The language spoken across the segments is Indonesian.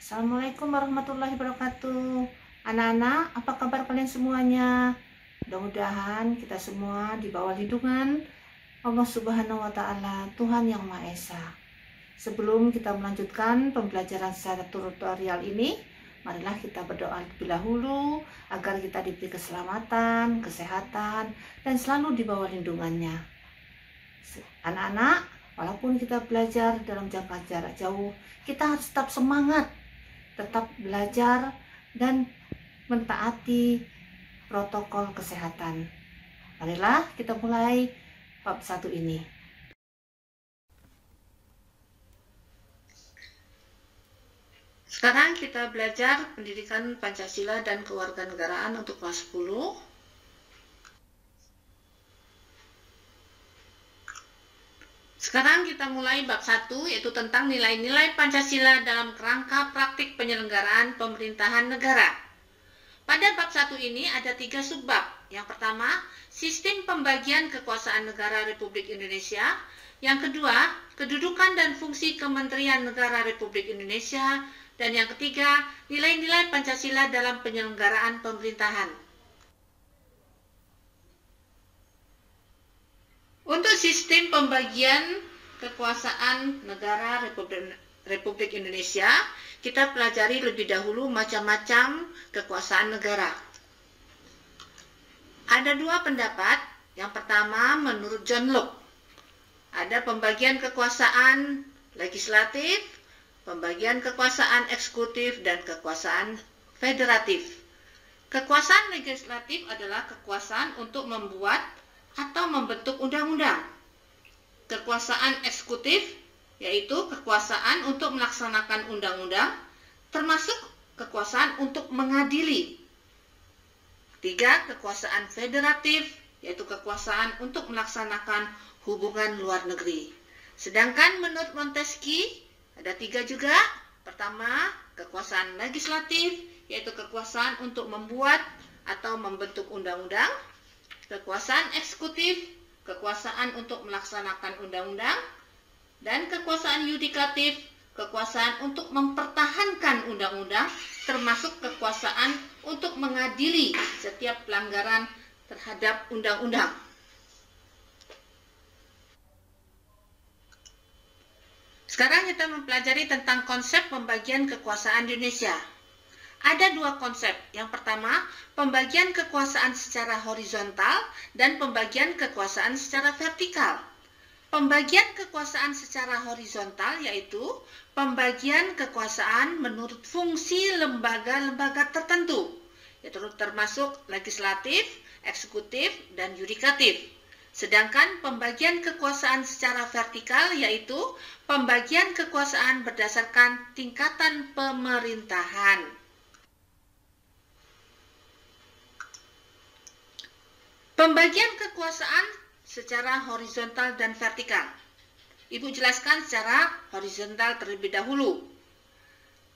Assalamualaikum warahmatullahi wabarakatuh. Anak-anak, apa kabar kalian semuanya? Mudah-mudahan kita semua di bawah lindungan Allah Subhanahu wa Ta'ala, Tuhan Yang Maha Esa. Sebelum kita melanjutkan pembelajaran secara tutorial ini, marilah kita berdoa terlebih dahulu agar kita diberi keselamatan, kesehatan, dan selalu di bawah lindungannya. Anak-anak, walaupun kita belajar dalam jangka jarak jauh, kita harus tetap semangat, tetap belajar dan mentaati protokol kesehatan. Marilah kita mulai bab 1 ini. Sekarang kita belajar pendidikan Pancasila dan kewarganegaraan untuk kelas 10. Sekarang kita mulai bab 1, yaitu tentang nilai-nilai Pancasila dalam kerangka praktik penyelenggaraan pemerintahan negara. Pada bab 1 ini ada 3 subbab. Yang pertama, sistem pembagian kekuasaan negara Republik Indonesia. Yang kedua, kedudukan dan fungsi Kementerian Negara Republik Indonesia. Dan yang ketiga, nilai-nilai Pancasila dalam penyelenggaraan pemerintahan. Untuk sistem pembagian kekuasaan negara Republik Indonesia, kita pelajari lebih dahulu macam-macam kekuasaan negara. Ada 2 pendapat. Yang pertama, menurut John Locke, ada pembagian kekuasaan legislatif, pembagian kekuasaan eksekutif, dan kekuasaan federatif. Kekuasaan legislatif adalah kekuasaan untuk membuat atau membentuk undang-undang. Kekuasaan eksekutif yaitu kekuasaan untuk melaksanakan undang-undang, termasuk kekuasaan untuk mengadili. 3. Kekuasaan federatif yaitu kekuasaan untuk melaksanakan hubungan luar negeri. Sedangkan menurut Montesquieu ada 3 juga. Pertama, kekuasaan legislatif yaitu kekuasaan untuk membuat atau membentuk undang-undang. Kekuasaan eksekutif, kekuasaan untuk melaksanakan undang-undang, dan kekuasaan yudikatif, kekuasaan untuk mempertahankan undang-undang, termasuk kekuasaan untuk mengadili setiap pelanggaran terhadap undang-undang. Sekarang kita mempelajari tentang konsep pembagian kekuasaan di Indonesia. Ada 2 konsep. Yang pertama, pembagian kekuasaan secara horizontal dan pembagian kekuasaan secara vertikal. Pembagian kekuasaan secara horizontal yaitu pembagian kekuasaan menurut fungsi lembaga-lembaga tertentu, yaitu termasuk legislatif, eksekutif, dan yudikatif. Sedangkan pembagian kekuasaan secara vertikal yaitu pembagian kekuasaan berdasarkan tingkatan pemerintahan. Pembagian kekuasaan secara horizontal dan vertikal. Ibu jelaskan secara horizontal terlebih dahulu.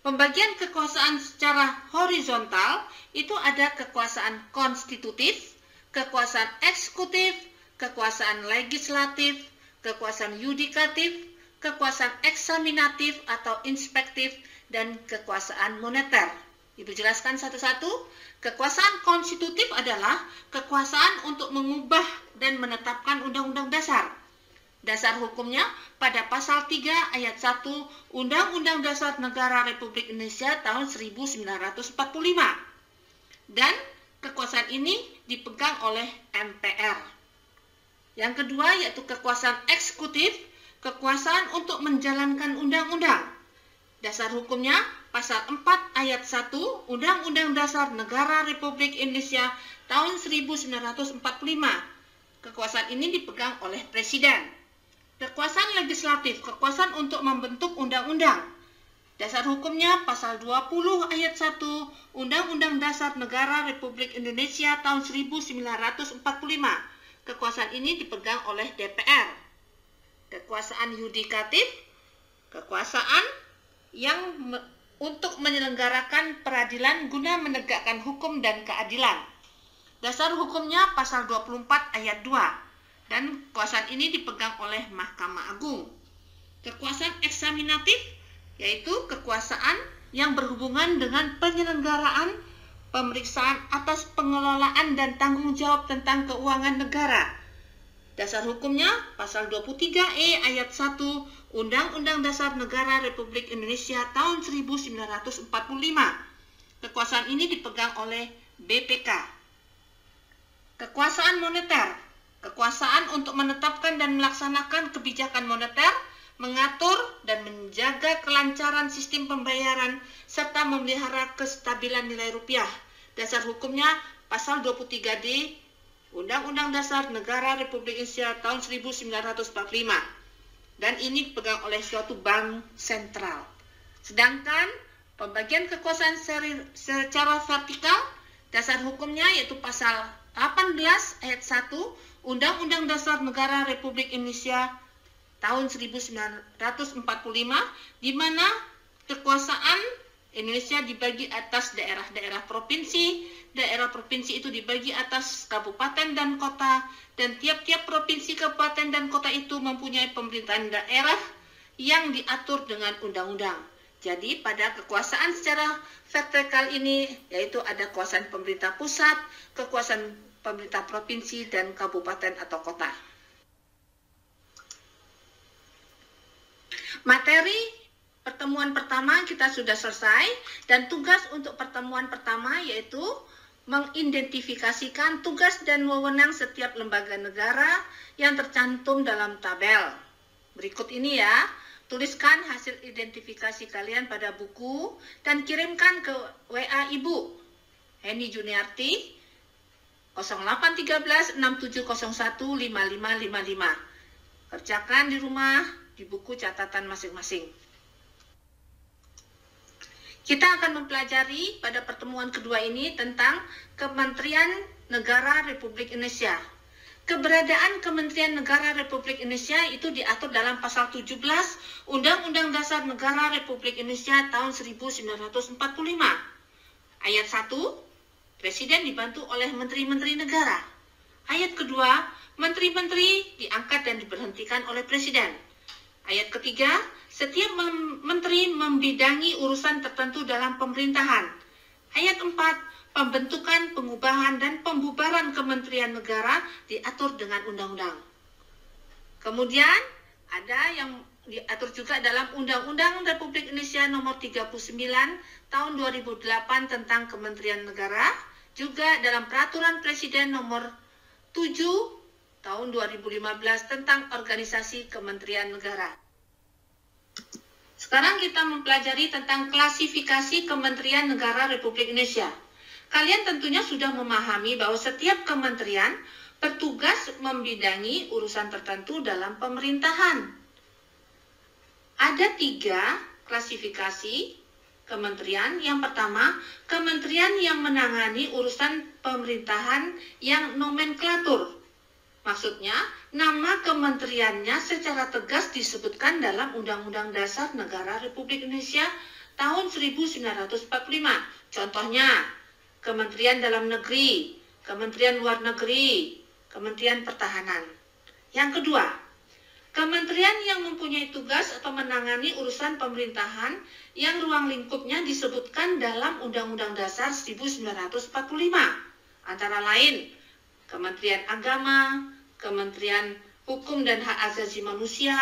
Pembagian kekuasaan secara horizontal itu ada kekuasaan konstitutif, kekuasaan eksekutif, kekuasaan legislatif, kekuasaan yudikatif, kekuasaan eksaminatif atau inspektif, dan kekuasaan moneter. Ibu jelaskan satu-satu. Kekuasaan konstitutif adalah kekuasaan untuk mengubah dan menetapkan undang-undang dasar. Dasar hukumnya pada pasal 3 ayat 1 Undang-Undang Dasar Negara Republik Indonesia tahun 1945. Dan kekuasaan ini dipegang oleh MPR. Yang kedua yaitu kekuasaan eksekutif, kekuasaan untuk menjalankan undang-undang. Dasar hukumnya pasal 4 ayat 1 Undang-Undang Dasar Negara Republik Indonesia tahun 1945. Kekuasaan ini dipegang oleh Presiden. Kekuasaan legislatif, kekuasaan untuk membentuk undang-undang. Dasar hukumnya pasal 20 ayat 1 Undang-Undang Dasar Negara Republik Indonesia tahun 1945. Kekuasaan ini dipegang oleh DPR. Kekuasaan yudikatif, kekuasaan yang untuk menyelenggarakan peradilan guna menegakkan hukum dan keadilan. Dasar hukumnya pasal 24 ayat 2. Dan kekuasaan ini dipegang oleh Mahkamah Agung. Kekuasaan eksaminatif yaitu kekuasaan yang berhubungan dengan penyelenggaraan pemeriksaan atas pengelolaan dan tanggung jawab tentang keuangan negara. Dasar hukumnya pasal 23E ayat 1 Undang-Undang Dasar Negara Republik Indonesia tahun 1945. Kekuasaan ini dipegang oleh BPK. Kekuasaan moneter, kekuasaan untuk menetapkan dan melaksanakan kebijakan moneter, mengatur dan menjaga kelancaran sistem pembayaran, serta memelihara kestabilan nilai rupiah. Dasar hukumnya pasal 23D Undang-Undang Dasar Negara Republik Indonesia tahun 1945. Dan ini dipegang oleh suatu bank sentral. Sedangkan pembagian kekuasaan secara vertikal, dasar hukumnya yaitu pasal 18 ayat 1 Undang-Undang Dasar Negara Republik Indonesia tahun 1945, di mana kekuasaan Indonesia dibagi atas daerah-daerah provinsi. Daerah provinsi itu dibagi atas kabupaten dan kota, dan tiap-tiap provinsi, kabupaten, dan kota itu mempunyai pemerintahan daerah yang diatur dengan undang-undang. Jadi pada kekuasaan secara vertikal ini, yaitu ada kekuasaan pemerintah pusat, kekuasaan pemerintah provinsi, dan kabupaten atau kota. Materi pertemuan pertama kita sudah selesai, dan tugas untuk pertemuan pertama yaitu mengidentifikasikan tugas dan wewenang setiap lembaga negara yang tercantum dalam tabel. Berikut ini ya, tuliskan hasil identifikasi kalian pada buku dan kirimkan ke WA Ibu Heni Juniarti 0813 6701 5555. Kerjakan di rumah di buku catatan masing-masing. Kita akan mempelajari pada pertemuan kedua ini tentang Kementerian Negara Republik Indonesia. Keberadaan Kementerian Negara Republik Indonesia itu diatur dalam pasal 17 Undang-Undang Dasar Negara Republik Indonesia tahun 1945. Ayat 1, Presiden dibantu oleh Menteri-Menteri Negara. Ayat kedua, Menteri-Menteri diangkat dan diberhentikan oleh Presiden. Ayat ketiga, setiap menteri membidangi urusan tertentu dalam pemerintahan. Ayat 4, pembentukan, pengubahan, dan pembubaran kementerian negara diatur dengan undang-undang. Kemudian, ada yang diatur juga dalam Undang-Undang Republik Indonesia nomor 39 tahun 2008 tentang Kementerian Negara, juga dalam Peraturan Presiden nomor 7 tahun 2015 tentang Organisasi Kementerian Negara. Sekarang kita mempelajari tentang klasifikasi Kementerian Negara Republik Indonesia. Kalian tentunya sudah memahami bahwa setiap kementerian bertugas membidangi urusan tertentu dalam pemerintahan. Ada 3 klasifikasi kementerian. Yang pertama, kementerian yang menangani urusan pemerintahan yang nomenklatur. Maksudnya, nama kementeriannya secara tegas disebutkan dalam Undang-Undang Dasar Negara Republik Indonesia tahun 1945. Contohnya, Kementerian Dalam Negeri, Kementerian Luar Negeri, Kementerian Pertahanan. Yang kedua, kementerian yang mempunyai tugas atau menangani urusan pemerintahan yang ruang lingkupnya disebutkan dalam Undang-Undang Dasar 1945. Antara lain, Kementerian Agama, Kementerian Hukum dan Hak Asasi Manusia,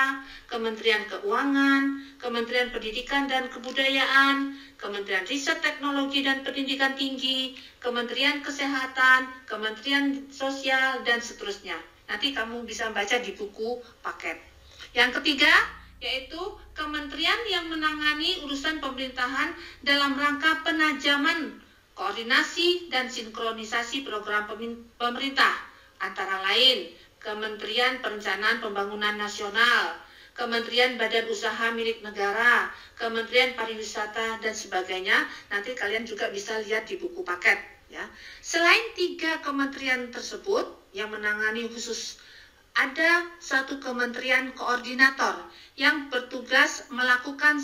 Kementerian Keuangan, Kementerian Pendidikan dan Kebudayaan, Kementerian Riset Teknologi dan Pendidikan Tinggi, Kementerian Kesehatan, Kementerian Sosial, dan seterusnya. Nanti kamu bisa baca di buku paket. Yang ketiga, yaitu kementerian yang menangani urusan pemerintahan dalam rangka penajaman koordinasi dan sinkronisasi program pemerintah, antara lain Kementerian Perencanaan Pembangunan Nasional, Kementerian Badan Usaha Milik Negara, Kementerian Pariwisata, dan sebagainya. Nanti kalian juga bisa lihat di buku paket. Ya. Selain 3 kementerian tersebut yang menangani khusus, ada satu kementerian koordinator yang bertugas melakukan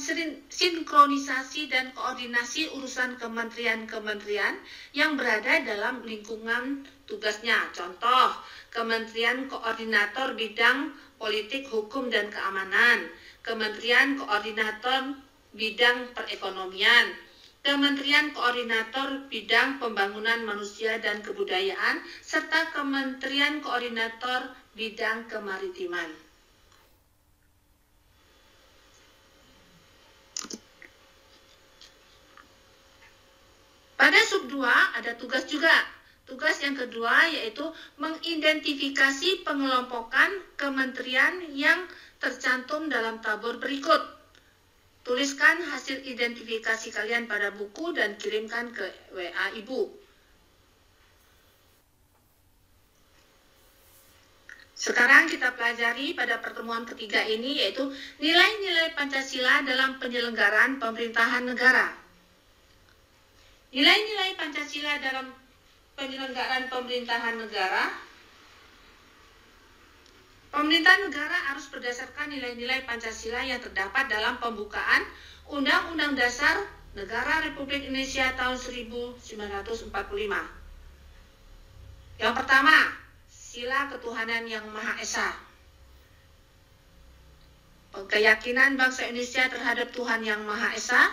sinkronisasi dan koordinasi urusan kementerian-kementerian yang berada dalam lingkungan tugasnya. Contoh, Kementerian Koordinator Bidang Politik, Hukum, dan Keamanan, Kementerian Koordinator Bidang Perekonomian, Kementerian Koordinator Bidang Pembangunan Manusia dan Kebudayaan, serta Kementerian Koordinator Bidang Kemaritiman. Pada sub 2 ada tugas juga. Tugas yang kedua yaitu mengidentifikasi pengelompokan kementerian yang tercantum dalam tabur berikut. Tuliskan hasil identifikasi kalian pada buku dan kirimkan ke WA Ibu. Sekarang kita pelajari pada pertemuan ketiga ini yaitu nilai-nilai Pancasila dalam penyelenggaraan pemerintahan negara. Nilai-nilai Pancasila dalam penyelenggaraan pemerintahan negara. Pemerintahan negara harus berdasarkan nilai-nilai Pancasila yang terdapat dalam pembukaan Undang-Undang Dasar Negara Republik Indonesia tahun 1945. Yang pertama, sila ketuhanan yang Maha Esa. Keyakinan bangsa Indonesia terhadap Tuhan yang Maha Esa.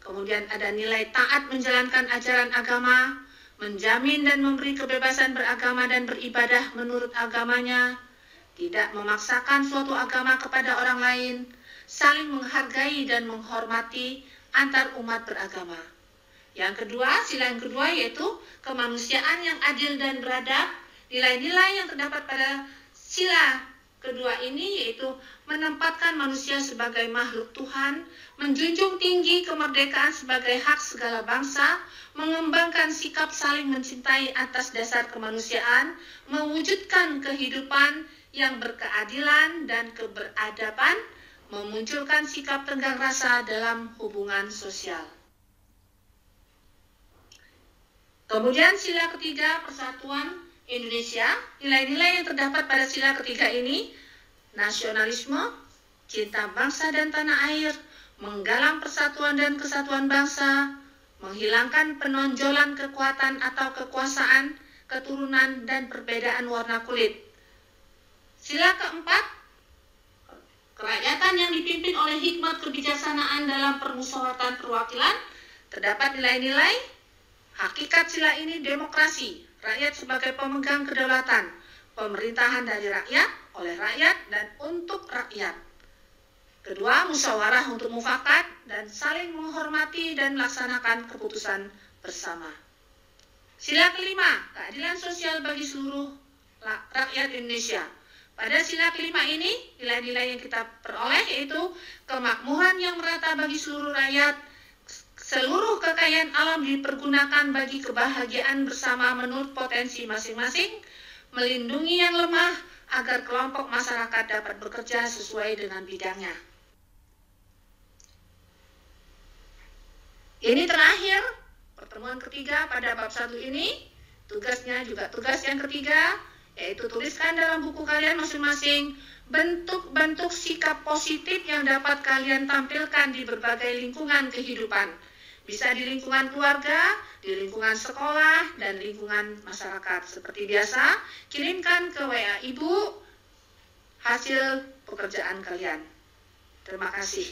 Kemudian ada nilai taat menjalankan ajaran agama, menjamin dan memberi kebebasan beragama dan beribadah menurut agamanya, tidak memaksakan suatu agama kepada orang lain, saling menghargai dan menghormati antar umat beragama. Yang kedua, sila yang kedua yaitu kemanusiaan yang adil dan beradab. Nilai-nilai yang terdapat pada sila kedua ini yaitu menempatkan manusia sebagai makhluk Tuhan, menjunjung tinggi kemerdekaan sebagai hak segala bangsa, mengembangkan sikap saling mencintai atas dasar kemanusiaan, mewujudkan kehidupan yang berkeadilan dan keberadaban, memunculkan sikap tenggang rasa dalam hubungan sosial. Kemudian sila ketiga, persatuan Indonesia. Nilai-nilai yang terdapat pada sila ketiga ini, nasionalisme, cinta bangsa dan tanah air, menggalang persatuan dan kesatuan bangsa, menghilangkan penonjolan kekuatan atau kekuasaan, keturunan dan perbedaan warna kulit. Sila keempat, kerakyatan yang dipimpin oleh hikmat kebijaksanaan dalam permusyawaratan perwakilan. Terdapat nilai-nilai. Hakikat sila ini demokrasi, rakyat sebagai pemegang kedaulatan, pemerintahan dari rakyat, oleh rakyat, dan untuk rakyat. Kedua, musyawarah untuk mufakat dan saling menghormati dan melaksanakan keputusan bersama. Sila kelima, keadilan sosial bagi seluruh rakyat Indonesia. Pada sila kelima ini, nilai-nilai yang kita peroleh yaitu kemakmuran yang merata bagi seluruh rakyat, seluruh kekayaan alam dipergunakan bagi kebahagiaan bersama menurut potensi masing-masing, melindungi yang lemah agar kelompok masyarakat dapat bekerja sesuai dengan bidangnya. Ini terakhir, pertemuan ketiga pada bab 1 ini, tugasnya juga tugas yang ketiga, yaitu tuliskan dalam buku kalian masing-masing bentuk-bentuk sikap positif yang dapat kalian tampilkan di berbagai lingkungan kehidupan. Bisa di lingkungan keluarga, di lingkungan sekolah, dan lingkungan masyarakat. Seperti biasa, kirimkan ke WA Ibu hasil pekerjaan kalian. Terima kasih.